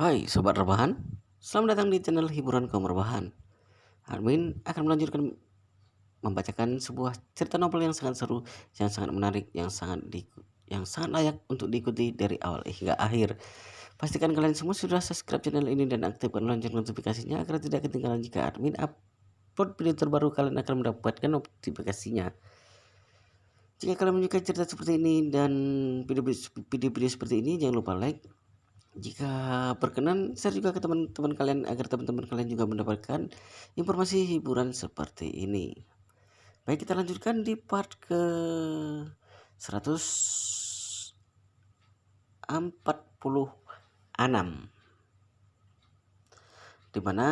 Hai Sobat Rebahan, selamat datang di channel hiburan kaum rebahan. Admin akan melanjutkan membacakan sebuah cerita novel yang sangat seru, yang sangat menarik, yang sangat layak untuk diikuti dari awal hingga akhir. Pastikan kalian semua sudah subscribe channel ini dan aktifkan lonceng notifikasinya agar tidak ketinggalan jika admin upload video terbaru, kalian akan mendapatkan notifikasinya. Jika kalian menyukai cerita seperti ini dan video-video seperti ini, jangan lupa like. Jika berkenan, share juga ke teman-teman kalian agar teman-teman kalian juga mendapatkan informasi hiburan seperti ini. Baik, kita lanjutkan di part ke 146, di mana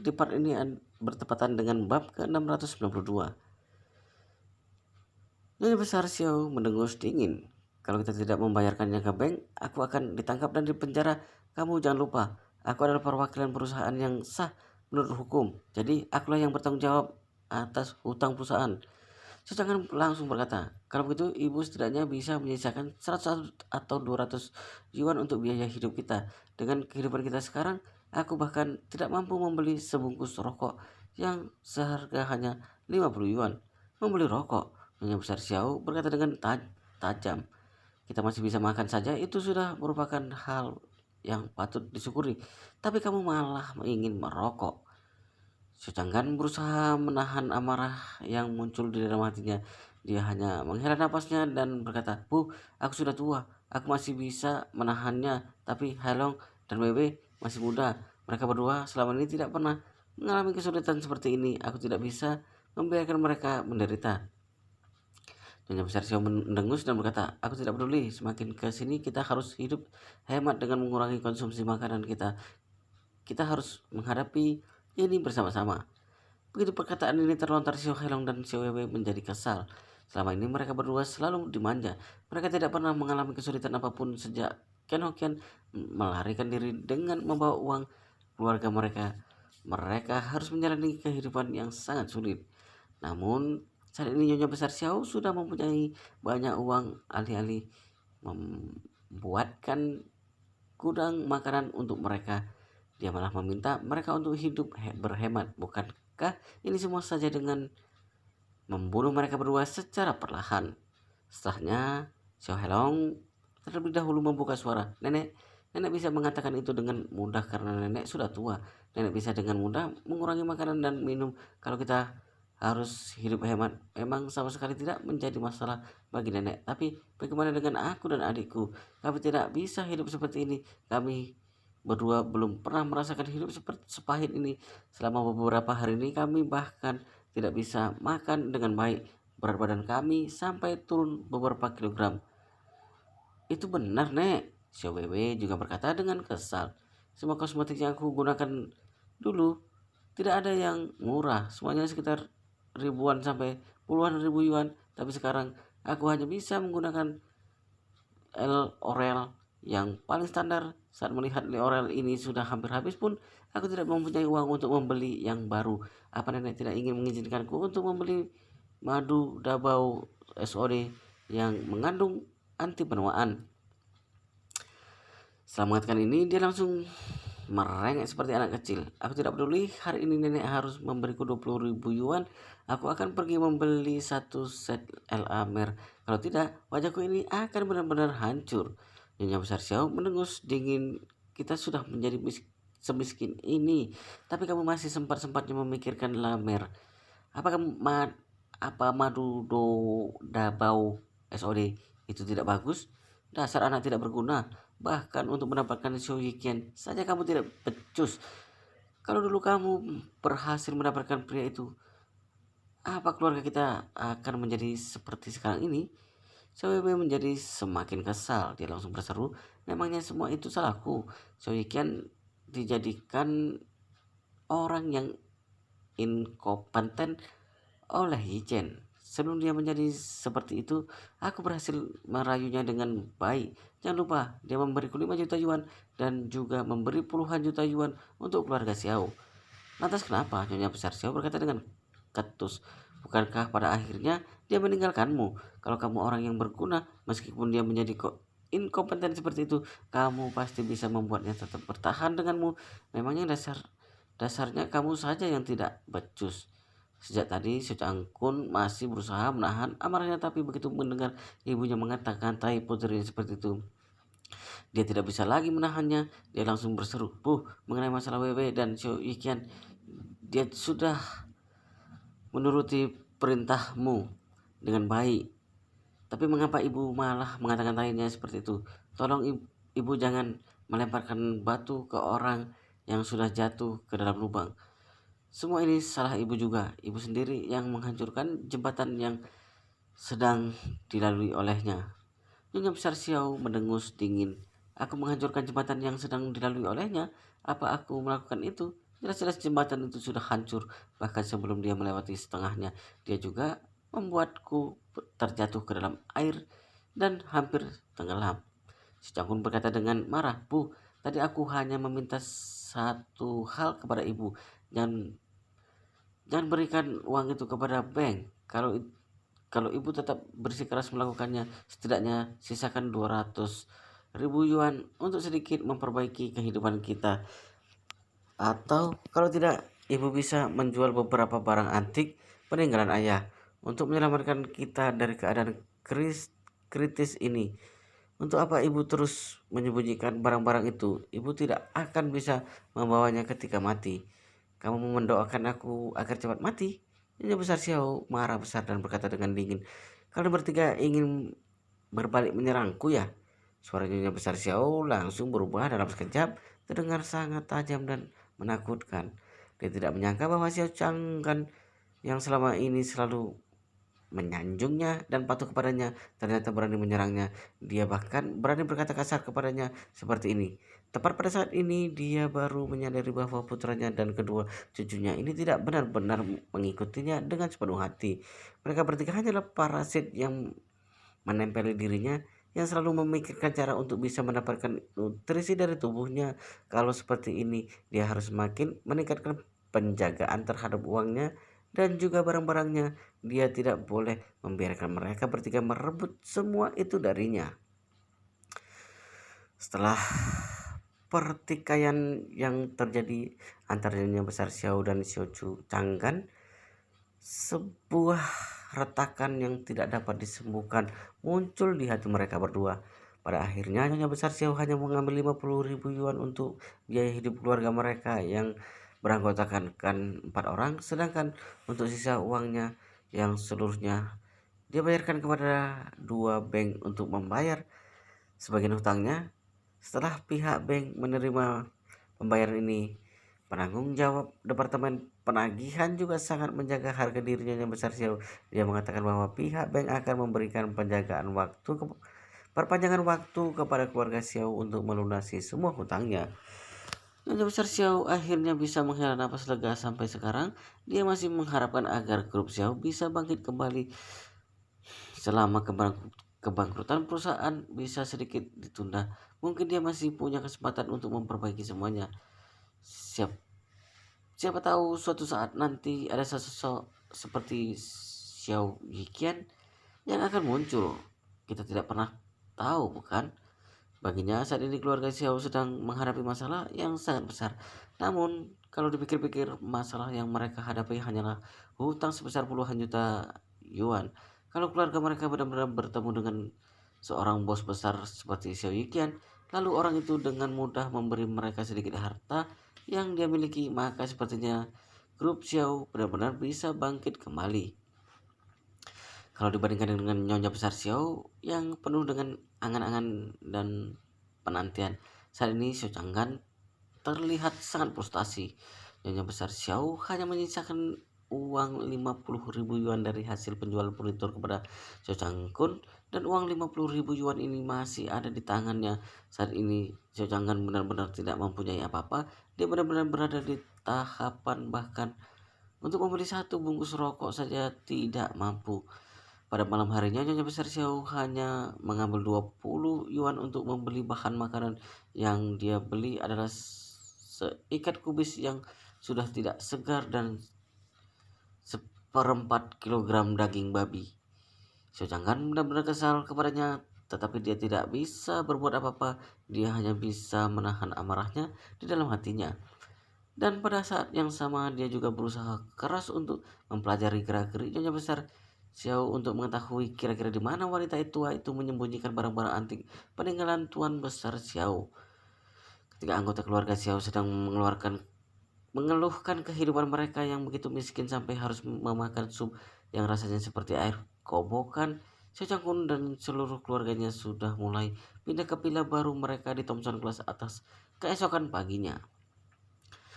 di part ini bertepatan dengan bab ke 692. Nyonya besar Xiao mendengus dingin. Kalau kita tidak membayarkannya ke bank, aku akan ditangkap dan dipenjara. Kamu jangan lupa, aku adalah perwakilan perusahaan yang sah menurut hukum. Jadi akulah yang bertanggung jawab atas hutang perusahaan. Sejangan langsung berkata, kalau begitu ibu setidaknya bisa menyisakan 100 atau 200 yuan untuk biaya hidup kita. Dengan kehidupan kita sekarang, aku bahkan tidak mampu membeli sebungkus rokok yang seharga hanya 50 yuan. Membeli rokok, Nyonya Besar Xiao berkata dengan tajam. Kita masih bisa makan saja, itu sudah merupakan hal yang patut disyukuri. Tapi kamu malah ingin merokok. Sedangkan berusaha menahan amarah yang muncul di dalam hatinya. Dia hanya menghela napasnya dan berkata, Bu, aku sudah tua, aku masih bisa menahannya. Tapi Halong dan Bebe masih muda. Mereka berdua selama ini tidak pernah mengalami kesulitan seperti ini. Aku tidak bisa membiarkan mereka menderita. Nyonya Besar Xiao mendengus dan berkata, aku tidak peduli, semakin ke sini kita harus hidup hemat dengan mengurangi konsumsi makanan kita. Kita harus menghadapi ini bersama-sama. Begitu perkataan ini terlontar, Xiao Helong dan Xiao Wei menjadi kesal. Selama ini mereka berdua selalu dimanja. Mereka tidak pernah mengalami kesulitan apapun sejak Ken Hokian melarikan diri dengan membawa uang keluarga mereka. Mereka harus menjalani kehidupan yang sangat sulit. Namun saat ini Nyonya Besar Xiao sudah mempunyai banyak uang, alih-alih membuatkan gudang makanan untuk mereka, dia malah meminta mereka untuk hidup berhemat. Bukankah ini semua saja dengan membunuh mereka berdua secara perlahan? Setelahnya, Xiao Helong terlebih dahulu membuka suara. Nenek bisa mengatakan itu dengan mudah karena nenek sudah tua. Nenek bisa dengan mudah mengurangi makanan dan minum. Kalau kita harus hidup hemat, memang sama sekali tidak menjadi masalah bagi nenek. Tapi bagaimana dengan aku dan adikku? Kami tidak bisa hidup seperti ini. Kami berdua belum pernah merasakan hidup seperti sepahit ini. Selama beberapa hari ini kami bahkan tidak bisa makan dengan baik. Berat badan kami sampai turun beberapa kilogram. Itu benar, Nek. Xiao Wei juga berkata dengan kesal. Semua kosmetik yang aku gunakan dulu tidak ada yang murah. Semuanya sekitar ribuan sampai puluhan ribu yuan. Tapi sekarang aku hanya bisa menggunakan L'Oreal yang paling standar. Saat melihat L'Oreal ini sudah hampir habis pun, aku tidak mempunyai uang untuk membeli yang baru. Apa nenek tidak ingin mengizinkanku untuk membeli madu dabau SOD yang mengandung anti penuaan? Setelah mengatakan ini, dia langsung merengek seperti anak kecil. Aku tidak peduli, hari ini nenek harus memberiku 20.000 yuan. Aku akan pergi membeli satu set LA Mer. Kalau tidak, wajahku ini akan benar-benar hancur. Nyonya Besar Xiao mendengus dingin. Kita sudah menjadi semiskin ini, tapi kamu masih sempat-sempatnya memikirkan Lamer. Apa kamu apa madu dabau SOD itu tidak bagus? Dasar anak tidak berguna. Bahkan untuk mendapatkan Shoyikian saja kamu tidak becus. Kalau dulu kamu berhasil mendapatkan pria itu, apa keluarga kita akan menjadi seperti sekarang ini? Xiaowei menjadi semakin kesal. Dia langsung berseru, memangnya semua itu salahku? Shoyikian dijadikan orang yang inkompeten oleh Yichen. Sebelum dia menjadi seperti itu, aku berhasil merayunya dengan baik. Jangan lupa, dia memberiku 5 juta yuan dan juga memberi puluhan juta yuan untuk keluarga Xiao. Lantas kenapa? Nyonya Besar Xiao berkata dengan ketus. Bukankah pada akhirnya dia meninggalkanmu? Kalau kamu orang yang berguna, meskipun dia menjadi inkompeten seperti itu, kamu pasti bisa membuatnya tetap bertahan denganmu. Memangnya dasarnya kamu saja yang tidak becus. Sejak tadi Si Cangkun masih berusaha menahan amarahnya, tapi begitu mendengar ibunya mengata-ngatai putrinya seperti itu, dia tidak bisa lagi menahannya. Dia langsung berseru, "Bu, mengenai masalah Wewe dan Xiao Yikian, dia sudah menuruti perintahmu dengan baik. Tapi mengapa ibu malah mengatakan lainnya seperti itu? Tolong ibu jangan melemparkan batu ke orang yang sudah jatuh ke dalam lubang. Semua ini salah ibu juga. Ibu sendiri yang menghancurkan jembatan yang sedang dilalui olehnya." Nyonya Besar Xiao mendengus dingin. "Aku menghancurkan jembatan yang sedang dilalui olehnya? Apa aku melakukan itu? Jelas-jelas jembatan itu sudah hancur. Bahkan sebelum dia melewati setengahnya, dia juga membuatku terjatuh ke dalam air dan hampir tenggelam." Si Cangkun berkata dengan marah, "Bu, tadi aku hanya meminta satu hal kepada ibu. Jangan jangan berikan uang itu kepada bank. Kalau ibu tetap bersikeras melakukannya, setidaknya sisakan 200.000 yuan untuk sedikit memperbaiki kehidupan kita. Atau kalau tidak, ibu bisa menjual beberapa barang antik peninggalan ayah untuk menyelamatkan kita dari keadaan kritis ini. Untuk apa ibu terus menyembunyikan barang-barang itu? Ibu tidak akan bisa membawanya ketika mati. Kamu mendoakan aku agar cepat mati?" Nyonya Besar Xiao marah besar dan berkata dengan dingin, "Kalian bertiga ingin berbalik menyerangku ya?" Suara Nyonya Besar Xiao langsung berubah dalam sekejap, terdengar sangat tajam dan menakutkan. Dia tidak menyangka bahwa Xiao Changgan yang selama ini selalu menyanjungnya dan patuh kepadanya ternyata berani menyerangnya. Dia bahkan berani berkata kasar kepadanya seperti ini. Tepat pada saat ini dia baru menyadari bahwa putranya dan kedua cucunya ini tidak benar-benar mengikutinya dengan sepenuh hati. Mereka bertiga hanyalah parasit yang menempeli dirinya, yang selalu memikirkan cara untuk bisa mendapatkan nutrisi dari tubuhnya. Kalau seperti ini, dia harus semakin meningkatkan penjagaan terhadap uangnya dan juga barang-barangnya. Dia tidak boleh membiarkan mereka bertiga merebut semua itu darinya. Setelah pertikaian yang terjadi antara Nyonya Besar Xiao dan Xiao Chu Changgan, sebuah retakan yang tidak dapat disembuhkan muncul di hati mereka berdua. Pada akhirnya Nyonya Besar Xiao hanya mengambil 50.000 yuan untuk biaya hidup keluarga mereka yang beranggotakan 4 orang, sedangkan untuk sisa uangnya yang seluruhnya dia bayarkan kepada 2 bank untuk membayar sebagian hutangnya. Setelah pihak bank menerima pembayaran ini, penanggung jawab Departemen Penagihan juga sangat menjaga harga dirinya yang besar Xiao. Dia mengatakan bahwa pihak bank akan memberikan perpanjangan waktu kepada keluarga Xiao untuk melunasi semua hutangnya. Nyonya Besar Xiao akhirnya bisa menghela nafas lega. Sampai sekarang dia masih mengharapkan agar grup Xiao bisa bangkit kembali. Selama kebangkrutan perusahaan bisa sedikit ditunda, mungkin dia masih punya kesempatan untuk memperbaiki semuanya. Siapa tahu suatu saat nanti ada sosok seperti Xiao Yikian yang akan muncul. Kita tidak pernah tahu, bukan? Baginya saat ini keluarga Xiao sedang menghadapi masalah yang sangat besar. Namun kalau dipikir-pikir, masalah yang mereka hadapi hanyalah hutang sebesar puluhan juta yuan. Kalau keluarga mereka benar-benar bertemu dengan seorang bos besar seperti Xiao Yikian, lalu orang itu dengan mudah memberi mereka sedikit harta yang dia miliki, maka sepertinya grup Xiao benar-benar bisa bangkit kembali. Kalau dibandingkan dengan Nyonya Besar Xiao yang penuh dengan angan-angan dan penantian, saat ini Xiao Changgan terlihat sangat frustasi. Nyonya Besar Xiao hanya menyisakan uang 50.000 yuan dari hasil penjualan furnitur kepada Xiao Changkun, dan uang 50.000 yuan ini masih ada di tangannya. Saat ini Xiao Changgan benar-benar tidak mempunyai apa-apa. Dia benar-benar berada di tahapan bahkan untuk membeli satu bungkus rokok saja tidak mampu. Pada malam harinya Nyonya Besar Xiao hanya mengambil 20 yuan untuk membeli bahan makanan. Yang dia beli adalah seikat kubis yang sudah tidak segar dan 1/4 kilogram daging babi. Xiao Changgan benar-benar kesal kepadanya. tetapi dia tidak bisa berbuat apa-apa. Dia hanya bisa menahan amarahnya di dalam hatinya. Dan pada saat yang sama dia juga berusaha keras untuk mempelajari gerak-gerik Nyonya Besar Xiao untuk mengetahui kira-kira di mana wanita tua itu menyembunyikan barang-barang antik peninggalan Tuan Besar Xiao. Ketika anggota keluarga Xiao sedang mengeluhkan kehidupan mereka yang begitu miskin sampai harus memakan sup yang rasanya seperti air kobokan, Xiao Changkun dan seluruh keluarganya sudah mulai pindah ke villa baru mereka di Thomson kelas atas keesokan paginya.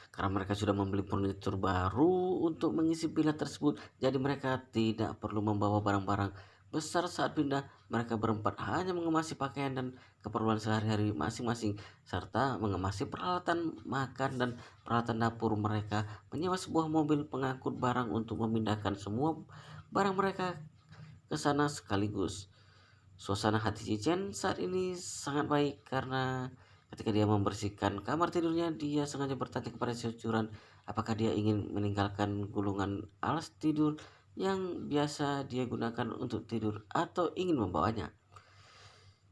Karena mereka sudah membeli furnitur baru untuk mengisi villa tersebut, jadi mereka tidak perlu membawa barang-barang besar saat pindah. Mereka berempat hanya mengemasi pakaian dan keperluan sehari-hari masing-masing, serta mengemasi peralatan makan dan peralatan dapur. Mereka menyewa sebuah mobil pengangkut barang untuk memindahkan semua barang mereka ke sana sekaligus. Suasana hati Cichen saat ini sangat baik karena ketika dia membersihkan kamar tidurnya, dia sengaja bertanya kepada Securan apakah dia ingin meninggalkan gulungan alas tidur yang biasa dia gunakan untuk tidur atau ingin membawanya.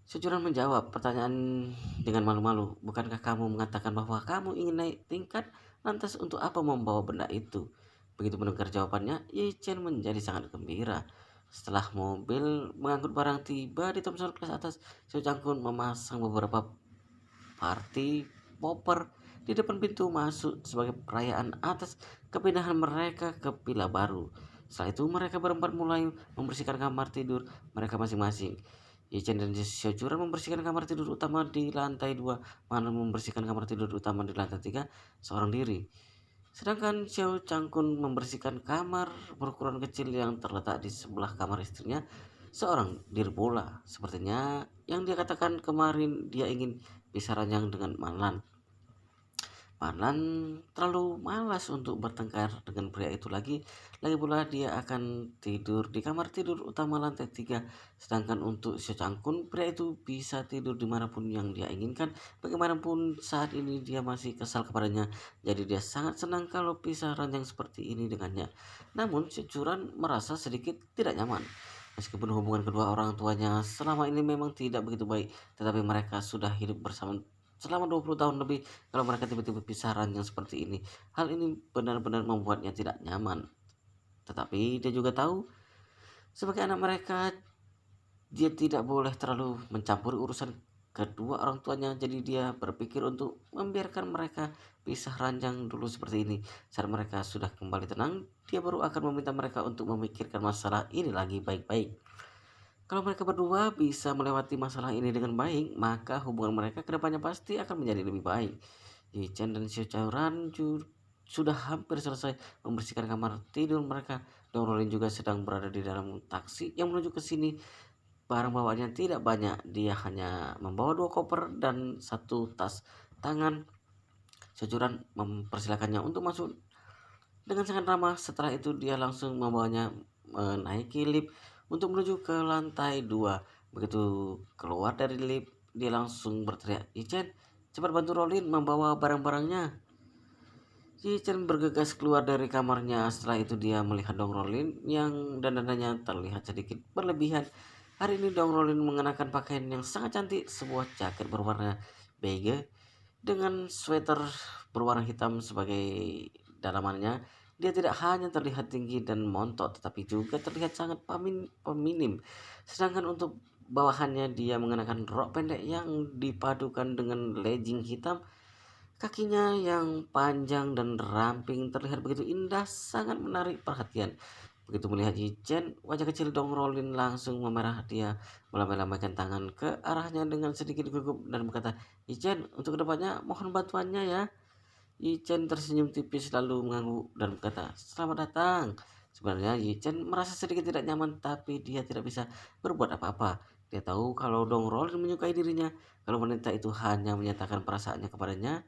Securan menjawab pertanyaan dengan malu-malu, bukankah kamu mengatakan bahwa kamu ingin naik tingkat? Lantas untuk apa membawa benda itu? Begitu mendengar jawabannya, Ye Chen menjadi sangat gembira. Setelah mobil mengangkut barang tiba di Thomson kelas atas, Xiao Changkun memasang beberapa party popper di depan pintu masuk sebagai perayaan atas kepindahan mereka ke villa baru. Setelah itu mereka berempat mulai membersihkan kamar tidur mereka masing-masing. Yichen dan Xiao Churan membersihkan kamar tidur utama di lantai 2, Mana membersihkan kamar tidur utama di lantai 3 seorang diri. Sedangkan Xiao Changkun membersihkan kamar berukuran kecil yang terletak di sebelah kamar istrinya seorang diri pula. Sepertinya yang dia katakan kemarin dia ingin bisa ranjang dengan Manlan. Manlan terlalu malas untuk bertengkar dengan pria itu lagi. Lagi pula dia akan tidur di kamar tidur utama lantai 3. Sedangkan untuk Xiao Changkun, pria itu bisa tidur dimanapun yang dia inginkan. Bagaimanapun saat ini dia masih kesal kepadanya. Jadi dia sangat senang kalau bisa ranjang seperti ini dengannya. Namun Securan merasa sedikit tidak nyaman. Meskipun hubungan kedua orang tuanya selama ini memang tidak begitu baik, tetapi mereka sudah hidup bersama selama 20 tahun lebih. Kalau mereka tiba-tiba pisah ranjang seperti ini, hal ini benar-benar membuatnya tidak nyaman. Tetapi dia juga tahu sebagai anak mereka, dia tidak boleh terlalu mencampuri urusan kedua orang tuanya. Jadi dia berpikir untuk membiarkan mereka pisah ranjang dulu seperti ini. Saat mereka sudah kembali tenang, dia baru akan meminta mereka untuk memikirkan masalah ini lagi baik-baik. Kalau mereka berdua bisa melewati masalah ini dengan baik, maka hubungan mereka kedepannya pasti akan menjadi lebih baik. Yi Chen dan Xiao Chaoran sudah hampir selesai membersihkan kamar tidur mereka. Dong Rolin juga sedang berada di dalam taksi yang menuju ke sini. Barang bawaannya tidak banyak, dia hanya membawa 2 koper dan 1 tas tangan. Xiao Chaoran mempersilakannya untuk masuk dengan sangat ramah. Setelah itu dia langsung membawanya menaiki lift untuk menuju ke lantai 2. Begitu keluar dari lift, dia langsung berteriak, "Ichen, cepat bantu Rolin membawa barang-barangnya." Ichen bergegas keluar dari kamarnya. Setelah itu dia melihat Dong Rolin yang dandanannya terlihat sedikit berlebihan. Hari ini Dong Rolin mengenakan pakaian yang sangat cantik, sebuah jaket berwarna beige dengan sweater berwarna hitam sebagai dalamannya. Dia tidak hanya terlihat tinggi dan montok, tetapi juga terlihat sangat feminim. Sedangkan untuk bawahannya dia mengenakan rok pendek yang dipadukan dengan legging hitam. Kakinya yang panjang dan ramping terlihat begitu indah, sangat menarik perhatian. Begitu melihat Yichen, wajah kecil Dong Rolin langsung memerah. Dia melambai-lambaikan tangan ke arahnya dengan sedikit gugup dan berkata, "Yichen, untuk kedepannya mohon bantuannya ya." Yichen tersenyum tipis lalu mengangguk dan berkata, "Selamat datang." Sebenarnya Yichen merasa sedikit tidak nyaman, tapi dia tidak bisa berbuat apa-apa. Dia tahu kalau Dong Rolin menyukai dirinya. Kalau wanita itu hanya menyatakan perasaannya kepadanya,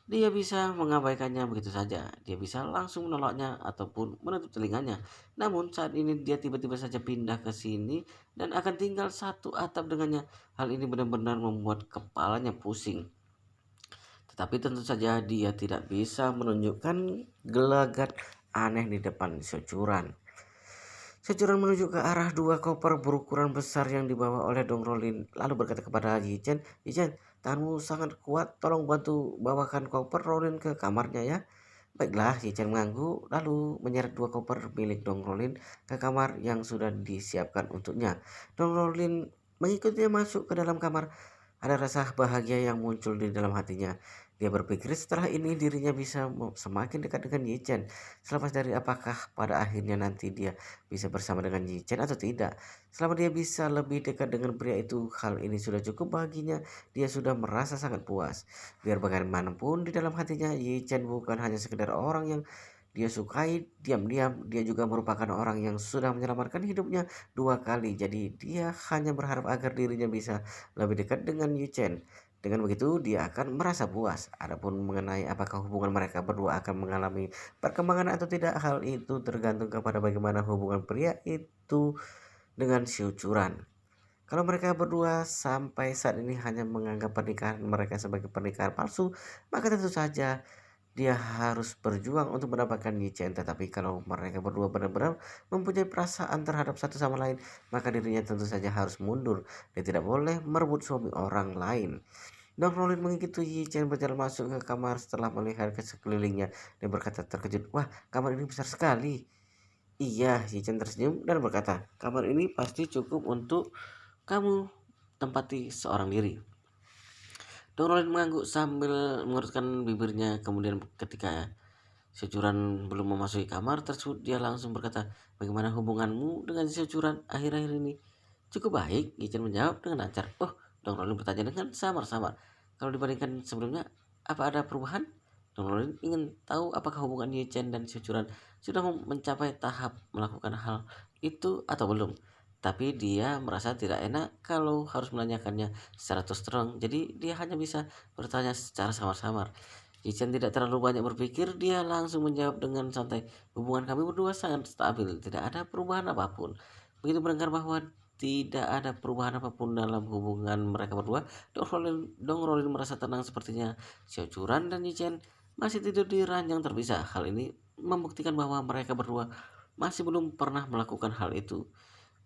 dia bisa mengabaikannya begitu saja. Dia bisa langsung menolaknya ataupun menutup telinganya. Namun saat ini dia tiba-tiba saja pindah ke sini dan akan tinggal satu atap dengannya. Hal ini benar-benar membuat kepalanya pusing. Tetapi tentu saja dia tidak bisa menunjukkan gelagat aneh di depan Securan. Securan menuju ke arah dua koper berukuran besar yang dibawa oleh Dong Rolin, lalu berkata kepada Yi Chen, tanganmu sangat kuat, tolong bantu bawakan koper Rolin ke kamarnya ya. Baiklah, Yi Chen mengangguk, lalu menyeret dua koper milik Dong Rolin ke kamar yang sudah disiapkan untuknya. Dong Rolin mengikutinya masuk ke dalam kamar. Ada rasa bahagia yang muncul di dalam hatinya. Dia berpikir setelah ini dirinya bisa semakin dekat dengan Yi Chen. Selepas dari apakah pada akhirnya nanti dia bisa bersama dengan Yi Chen atau tidak. Selama dia bisa lebih dekat dengan pria itu, hal ini sudah cukup baginya. Dia sudah merasa sangat puas. Biar bagaimanapun di dalam hatinya, Yi Chen bukan hanya sekedar orang yang dia sukai diam-diam, dia juga merupakan orang yang sudah menyelamatkan hidupnya dua kali. Jadi dia hanya berharap agar dirinya bisa lebih dekat dengan Yi Chen. Dengan begitu dia akan merasa puas. Adapun mengenai apakah hubungan mereka berdua akan mengalami perkembangan atau tidak, hal itu tergantung kepada bagaimana hubungan pria itu dengan Xiu Churan. Kalau mereka berdua sampai saat ini hanya menganggap pernikahan mereka sebagai pernikahan palsu, maka tentu saja dia harus berjuang untuk mendapatkan Yi Chen. Tetapi kalau mereka berdua benar-benar mempunyai perasaan terhadap satu sama lain, maka dirinya tentu saja harus mundur. Dia tidak boleh merebut suami orang lain. Dong Rolin mengikuti Yi Chen berjalan masuk ke kamar setelah melihat ke sekelilingnya. Dia berkata terkejut, wah, kamar ini besar sekali. Iya, Yi Chen tersenyum dan berkata, kamar ini pasti cukup untuk kamu tempati seorang diri. Dong Rolin mengangguk sambil mengerutkan bibirnya. Kemudian ketika Securan belum memasuki kamar tersebut, dia langsung berkata, bagaimana hubunganmu dengan Securan akhir-akhir ini? Cukup baik, Yi Chen menjawab dengan lancar. Oh, Dong Rolin bertanya dengan samar-samar. Kalau dibandingkan sebelumnya, apa ada perubahan? Dong Rolin ingin tahu apakah hubungan Yi Chen dan Securan sudah mencapai tahap melakukan hal itu atau belum. Tapi dia merasa tidak enak kalau harus menanyakannya secara terus terang, jadi dia hanya bisa bertanya secara samar-samar. Yi Chen tidak terlalu banyak berpikir, dia langsung menjawab dengan santai, hubungan kami berdua sangat stabil, tidak ada perubahan apapun. Begitu mendengar bahwa tidak ada perubahan apapun dalam hubungan mereka berdua, Dong Rolin merasa tenang. Sepertinya Xiao Churan dan Yi Chen masih tidur di ranjang terpisah. Hal ini membuktikan bahwa mereka berdua masih belum pernah melakukan hal itu.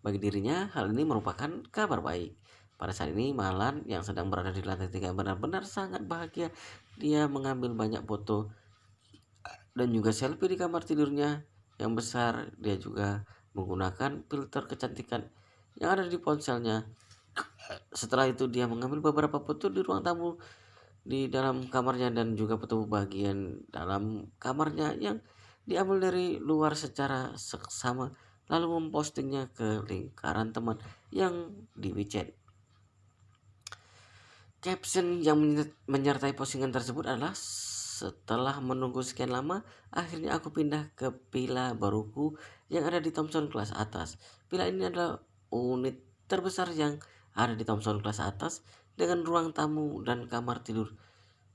Bagi dirinya, hal ini merupakan kabar baik. Pada saat ini, Malan yang sedang berada di lantai 3 benar-benar sangat bahagia. Dia mengambil banyak foto dan juga selfie di kamar tidurnya yang besar. Dia juga menggunakan filter kecantikan yang ada di ponselnya. Setelah itu, dia mengambil beberapa foto di ruang tamu di dalam kamarnya dan juga foto bagian dalam kamarnya yang diambil dari luar secara seksama, lalu mempostingnya ke lingkaran teman yang di WeChat. Caption yang menyertai postingan tersebut adalah, setelah menunggu sekian lama, akhirnya aku pindah ke villa baruku yang ada di Thomson kelas atas. Villa ini adalah unit terbesar yang ada di Thomson kelas atas dengan ruang tamu dan kamar tidur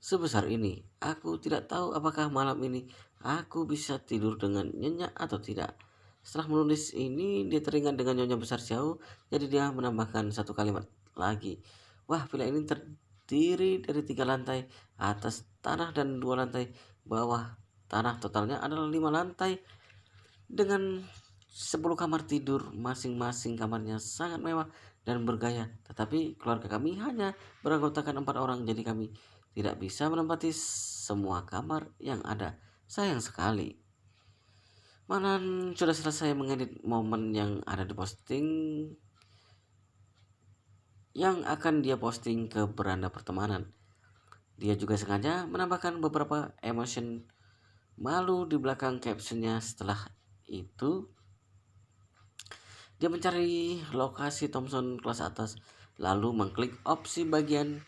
sebesar ini. Aku tidak tahu apakah malam ini aku bisa tidur dengan nyenyak atau tidak. Setelah menulis ini, dia teringat dengan nyonya besar jauh, jadi dia menambahkan satu kalimat lagi. Wah, villa ini terdiri dari 3 lantai atas tanah dan 2 lantai bawah tanah. Totalnya adalah 5 lantai dengan 10 kamar tidur. Masing-masing kamarnya sangat mewah dan bergaya. Tetapi keluarga kami hanya beranggotakan 4 orang, jadi kami tidak bisa menempati semua kamar yang ada. Sayang sekali. Manan sudah selesai mengedit momen yang ada di posting yang akan dia posting ke beranda pertemanan. Dia juga sengaja menambahkan beberapa emotion malu di belakang captionnya. Setelah itu, dia mencari lokasi Thomson kelas atas, lalu mengklik opsi bagian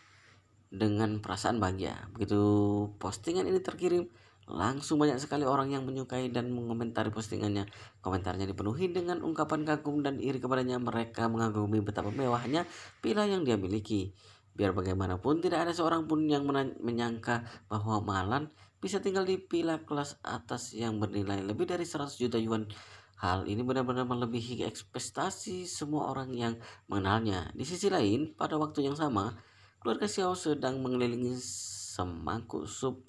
dengan perasaan bahagia. Begitu postingan ini terkirim, langsung banyak sekali orang yang menyukai dan mengomentari postingannya. Komentarnya dipenuhi dengan ungkapan kagum dan iri kepadanya. Mereka mengagumi betapa mewahnya villa yang dia miliki. Biar bagaimanapun, tidak ada seorang pun yang menyangka bahwa Malan bisa tinggal di villa kelas atas yang bernilai lebih dari 100 juta yuan. Hal ini benar-benar melebihi ekspektasi semua orang yang mengenalnya. Di sisi lain, pada waktu yang sama, keluarga Xiao sedang mengelilingi semangkuk sup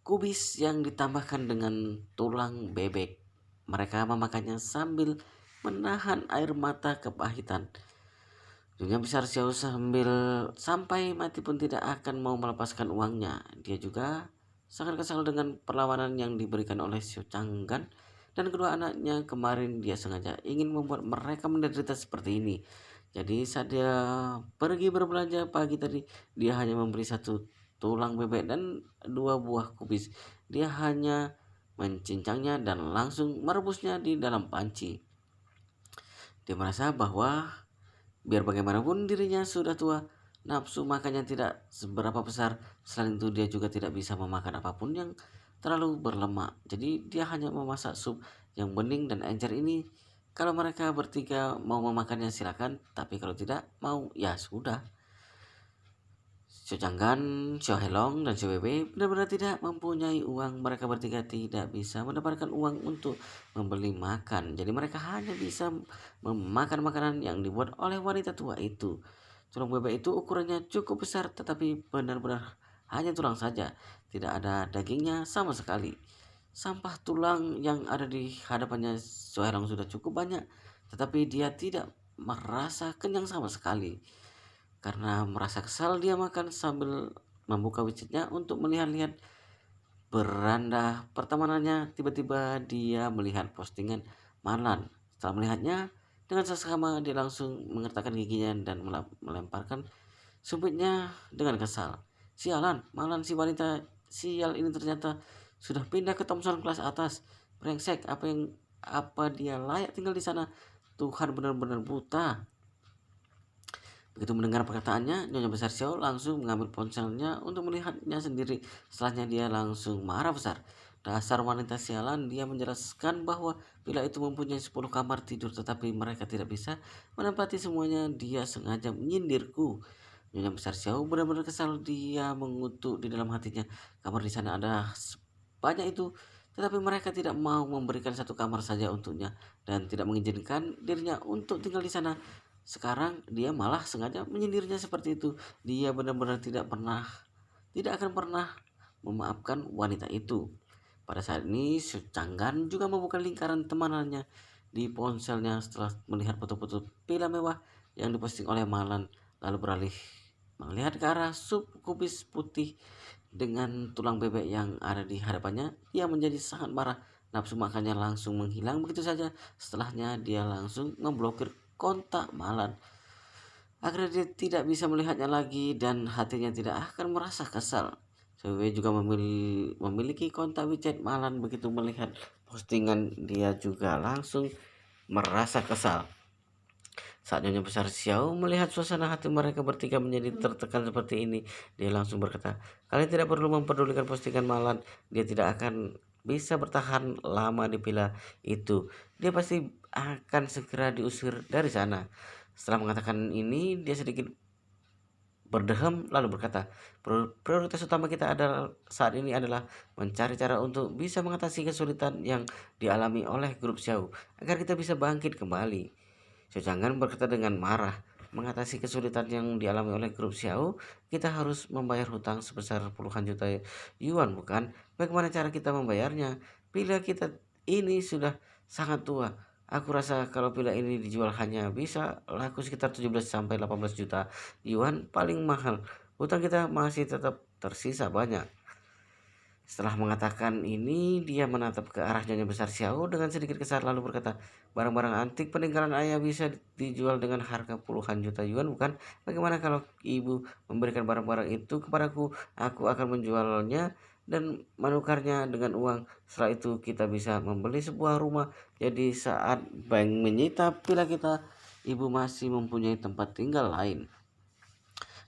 kubis yang ditambahkan dengan tulang bebek. mereka memakannya sambil menahan air mata kepahitan. Nyonya besar Xiao sampai mati pun tidak akan mau melepaskan uangnya. Dia juga sangat kesal dengan perlawanan yang diberikan oleh Xiao Changgan dan kedua anaknya. Kemarin dia sengaja ingin membuat mereka menderita seperti ini. Jadi saat dia pergi berbelanja pagi tadi, dia hanya membeli satu tulang bebek dan dua buah kubis. Dia hanya mencincangnya dan langsung merebusnya di dalam panci. Dia merasa bahwa biar bagaimanapun dirinya sudah tua, nafsu makannya tidak seberapa besar. Selain itu dia juga tidak bisa memakan apapun yang terlalu berlemak. Jadi dia hanya memasak sup yang bening dan encer ini. Kalau mereka bertiga mau memakannya silakan, tapi kalau tidak mau ya sudah. Xiao Changgan, Xiao Helong, dan Xiao Wei benar-benar tidak mempunyai uang. Mereka bertiga tidak bisa mendapatkan uang untuk membeli makan. Jadi mereka hanya bisa memakan makanan yang dibuat oleh wanita tua itu. Tulang bebek itu ukurannya cukup besar tetapi benar-benar hanya tulang saja. Tidak ada dagingnya sama sekali. Sampah tulang yang ada di hadapannya Xiao Helong sudah cukup banyak. Tetapi dia tidak merasa kenyang sama sekali. Karena merasa kesal dia makan sambil membuka widgetnya untuk melihat-lihat beranda pertemanannya. Tiba-tiba dia melihat postingan Marlan. Setelah melihatnya, dengan seksama dia langsung mengertakkan giginya dan melemparkan sumpitnya dengan kesal. Sialan, Marlan si wanita sial ini ternyata sudah pindah ke Thompson kelas atas. Brengsek, apa dia layak tinggal di sana? Tuhan benar-benar buta. Begitu mendengar perkataannya, Nyonya Besar Xiao langsung mengambil ponselnya untuk melihatnya sendiri. Setelahnya dia langsung marah besar. Dasar wanita sialan, dia menjelaskan bahwa villa itu mempunyai 10 kamar tidur tetapi mereka tidak bisa menempati semuanya. Dia sengaja menyindirku. Nyonya Besar Xiao benar-benar kesal. Dia mengutuk di dalam hatinya. Kamar di sana ada sebanyak itu, tetapi mereka tidak mau memberikan satu kamar saja untuknya dan tidak mengizinkan dirinya untuk tinggal di sana. Sekarang dia malah sengaja menyindirnya seperti itu. Dia benar-benar tidak akan pernah memaafkan wanita itu. Pada saat ini, Sucanggan juga membuka lingkaran temanannya di ponselnya setelah melihat foto-foto villa mewah yang diposting oleh Malan, lalu beralih melihat ke arah sup kubis putih dengan tulang bebek yang ada di hadapannya. Dia menjadi sangat marah. Nafsu makannya langsung menghilang begitu saja. Setelahnya dia langsung memblokir kontak Malan. Akhirnya dia tidak bisa melihatnya lagi dan hatinya tidak akan merasa kesal. Cewek juga memiliki kontak WeChat Malan. Begitu melihat postingan dia juga langsung merasa kesal. Saat Nyonya Besar Xiao melihat suasana hati mereka bertiga menjadi tertekan seperti ini, dia langsung berkata, kalian tidak perlu memperdulikan postingan Malan. Dia tidak akan bisa bertahan lama di villa itu. Dia pasti akan segera diusir dari sana. Setelah mengatakan ini, dia sedikit berdehem lalu berkata, prioritas utama kita saat ini adalah mencari cara untuk bisa mengatasi kesulitan yang dialami oleh grup Xiao agar kita bisa bangkit kembali. Jangan berkata dengan marah, mengatasi kesulitan yang dialami oleh grup Xiao, kita harus membayar hutang sebesar puluhan juta yuan, bukan? Bagaimana cara kita membayarnya? Bila kita ini sudah sangat tua. Aku rasa kalau pila ini dijual hanya bisa laku sekitar 17 sampai 18 juta yuan paling mahal. Hutang kita masih tetap tersisa banyak. Setelah mengatakan ini, dia menatap ke arah Nyonya Besar Xiao dengan sedikit kesal lalu berkata, barang-barang antik peninggalan ayah bisa dijual dengan harga puluhan juta yuan, bukan? Bagaimana kalau ibu memberikan barang-barang itu kepadaku? Aku akan menjualnya dan menukarnya dengan uang. Setelah itu kita bisa membeli sebuah rumah. Jadi saat bank menyita villa kita, ibu masih mempunyai tempat tinggal lain.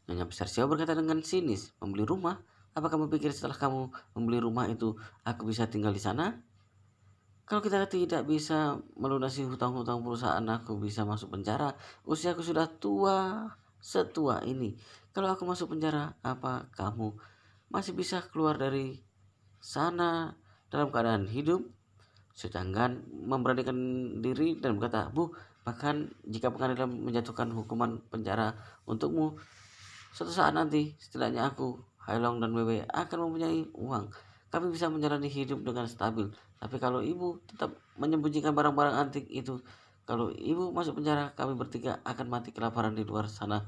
Nyonya Besar Xiao berkata dengan sinis, membeli rumah? Apa kamu pikir setelah kamu membeli rumah itu, aku bisa tinggal di sana? Kalau kita tidak bisa melunasi hutang-hutang perusahaan, aku bisa masuk penjara. Usiaku sudah tua setua ini. Kalau aku masuk penjara, apa kamu masih bisa keluar dari sana dalam keadaan hidup? Sedangkan memberanikan diri dan berkata, Bu, bahkan jika pengadilan menjatuhkan hukuman penjara untukmu, suatu saat nanti setidaknya aku, Hailong dan Wewe akan mempunyai uang. kami bisa menjalani hidup dengan stabil. Tapi kalau ibu tetap menyembunyikan barang-barang antik itu, kalau ibu masuk penjara, kami bertiga akan mati kelaparan di luar sana.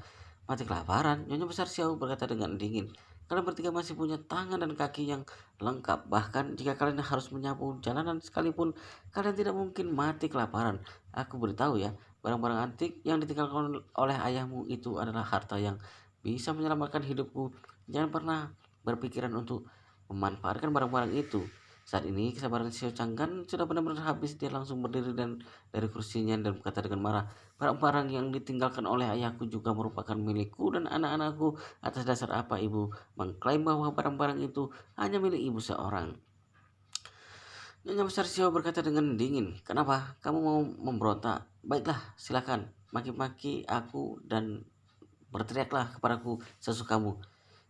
Mati kelaparan? Nyonya Besar Xiao berkata dengan dingin. Kalian bertiga masih punya tangan dan kaki yang lengkap. Bahkan jika kalian harus menyapu jalanan sekalipun, kalian tidak mungkin mati kelaparan. Aku beritahu ya, barang-barang antik yang ditinggalkan oleh ayahmu itu adalah harta yang bisa menyelamatkan hidupku. Jangan pernah berpikiran untuk memanfaatkan barang-barang itu. Saat ini kesabaran Xiao Changgan sudah benar-benar habis. Dia langsung berdiri dan dari kursinya dan berkata dengan marah, barang-barang yang ditinggalkan oleh ayahku juga merupakan milikku dan anak-anakku. Atas dasar apa ibu mengklaim bahwa barang-barang itu hanya milik ibu seorang? Nyonya Besar Xiao berkata dengan dingin, kenapa kamu mau memberontak? Baiklah, silakan maki-maki aku dan berteriaklah kepadaku sesukamu.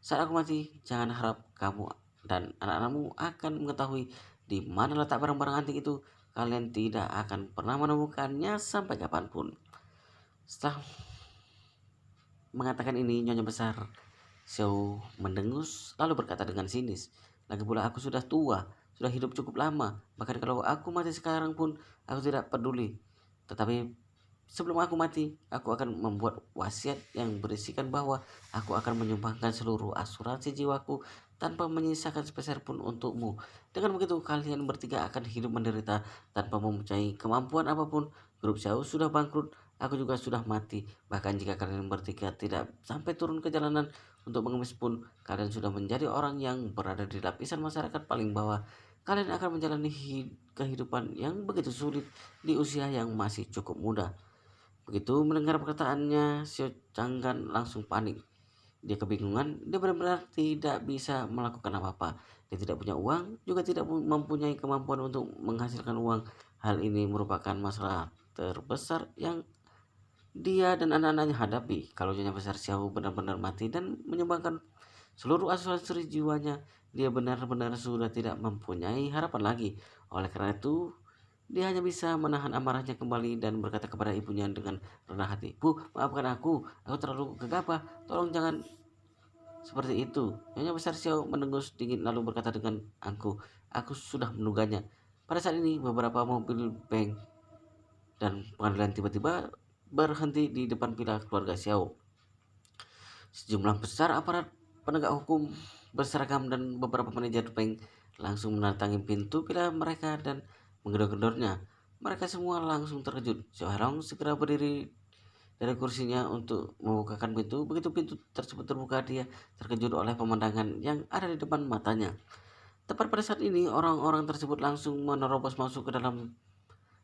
Saat aku mati, jangan harap kamu dan anak-anakmu akan mengetahui di mana letak barang-barang antik itu. Kalian tidak akan pernah menemukannya sampai kapanpun. Setelah mengatakan ini, Nyonya Besar Xiao mendengus lalu berkata dengan sinis, lagi pula aku sudah tua, sudah hidup cukup lama. Bahkan kalau aku mati sekarang pun aku tidak peduli. Tetapi sebelum aku mati, aku akan membuat wasiat yang berisikan bahwa aku akan menyumbangkan seluruh asuransi jiwaku tanpa menyisakan sepeser pun untukmu. Dengan begitu, kalian bertiga akan hidup menderita tanpa mempunyai kemampuan apapun. Grup Xiao sudah bangkrut, aku juga sudah mati. Bahkan jika kalian bertiga tidak sampai turun ke jalanan untuk mengemis pun, kalian sudah menjadi orang yang berada di lapisan masyarakat paling bawah. Kalian akan menjalani kehidupan yang begitu sulit di usia yang masih cukup muda. Begitu mendengar perkataannya, Xiao Changgan langsung panik. Dia kebingungan, dia benar-benar tidak bisa melakukan apa-apa. Dia tidak punya uang, juga tidak mempunyai kemampuan untuk menghasilkan uang. Hal ini merupakan masalah terbesar yang dia dan anak-anaknya hadapi. Kalau Nyonya Besar Xiao benar-benar mati dan menyumbangkan seluruh asuransi jiwanya, dia benar-benar sudah tidak mempunyai harapan lagi. Oleh karena itu, dia hanya bisa menahan amarahnya kembali dan berkata kepada ibunya dengan rendah hati, Bu, maafkan aku terlalu gegabah, tolong jangan seperti itu. Nyonya Besar Xiao mendengus dingin lalu berkata dengan angkuh, aku sudah menduganya. Pada saat ini, beberapa mobil bank dan pengadilan tiba-tiba berhenti di depan villa keluarga Xiao. Sejumlah besar aparat penegak hukum berseragam dan beberapa manajer bank langsung mendatangi pintu villa mereka dan menggedor-gedornya. Mereka semua langsung terkejut. Xiao Herong segera berdiri dari kursinya untuk membukakan pintu. Begitu pintu tersebut terbuka, dia terkejut oleh pemandangan yang ada di depan matanya. Tepat pada saat ini, orang-orang tersebut langsung menerobos masuk ke dalam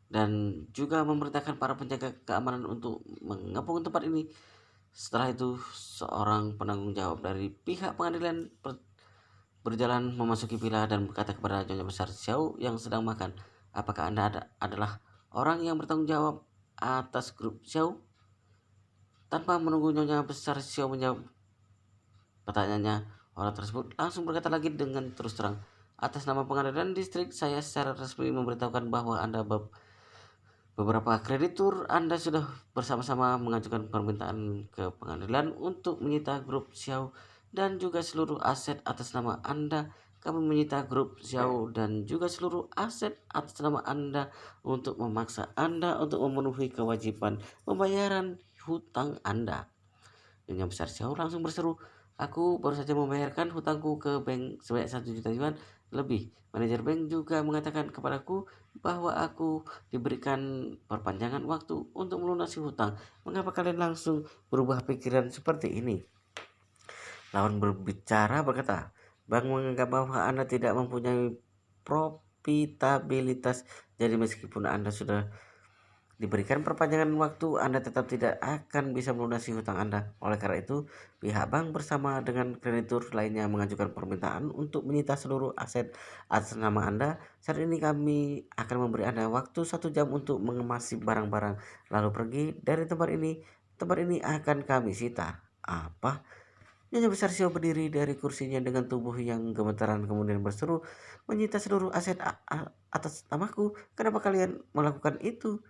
dan juga memerintahkan para penjaga keamanan untuk mengepung tempat ini. Setelah itu, seorang penanggung jawab dari pihak pengadilan berjalan memasuki villa dan berkata kepada Nyonya Besar Xiao yang sedang makan, apakah Anda adalah orang yang bertanggung jawab atas grup Xiao? Tanpa menunggu Nyonya Besar Xiao menjawab pertanyaannya, orang tersebut langsung berkata lagi dengan terus terang, atas nama pengadilan distrik, saya secara resmi memberitahukan bahwa Anda beberapa kreditur Anda sudah bersama-sama mengajukan permintaan ke pengadilan untuk menyita grup Xiao dan juga seluruh aset atas nama Anda. Kami menyita grup Xiao dan juga seluruh aset atas nama Anda untuk memaksa Anda untuk memenuhi kewajiban pembayaran hutang Anda. Nyonya Besar Xiao langsung berseru, aku baru saja membayarkan hutangku ke bank sebanyak 1 juta yuan lebih. Manajer bank juga mengatakan kepadaku bahwa aku diberikan perpanjangan waktu untuk melunasi hutang. Mengapa kalian langsung berubah pikiran seperti ini? Lawan berbicara berkata, bank menganggap bahwa Anda tidak mempunyai profitabilitas. Jadi meskipun Anda sudah diberikan perpanjangan waktu, Anda tetap tidak akan bisa melunasi hutang Anda. Oleh karena itu, pihak bank bersama dengan kreditur lainnya mengajukan permintaan untuk menyita seluruh aset atas nama Anda. Saat ini kami akan memberi Anda waktu 1 jam untuk mengemasi barang-barang lalu pergi dari tempat ini. Tempat ini akan kami sita. Apa? Nyonya Besar Xiao berdiri dari kursinya dengan tubuh yang gemetaran kemudian berseru, menyita seluruh aset atas namaku. Kenapa kalian melakukan itu?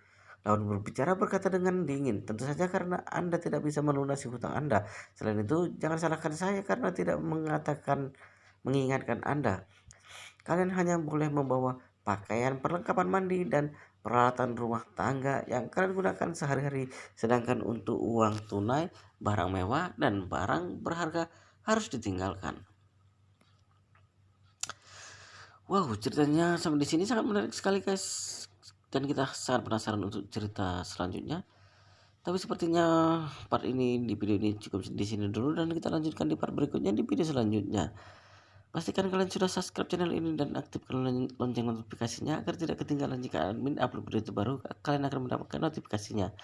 Lawan berbicara berkata dengan dingin, tentu saja karena Anda tidak bisa melunasi hutang Anda. Selain itu, jangan salahkan saya karena tidak mengingatkan Anda. Kalian hanya boleh membawa pakaian, perlengkapan mandi, dan peralatan rumah tangga yang kalian gunakan sehari-hari. Sedangkan untuk uang tunai, barang mewah, dan barang berharga harus ditinggalkan. Wow, ceritanya sampai di sini sangat menarik sekali, guys. Dan kita sangat penasaran untuk cerita selanjutnya. Tapi sepertinya part ini di video ini cukup di sini dulu, dan kita lanjutkan di part berikutnya di video selanjutnya. Pastikan kalian sudah subscribe channel ini dan aktifkan lonceng notifikasinya agar tidak ketinggalan jika admin upload video terbaru, kalian akan mendapatkan notifikasinya.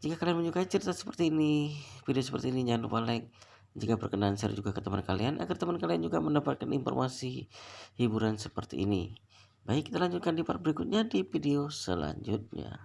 Jika kalian menyukai cerita seperti ini, video seperti ini, jangan lupa like. Jika berkenan, share juga ke teman kalian agar teman kalian juga mendapatkan informasi hiburan seperti ini. Baik, kita lanjutkan di part berikutnya di video selanjutnya.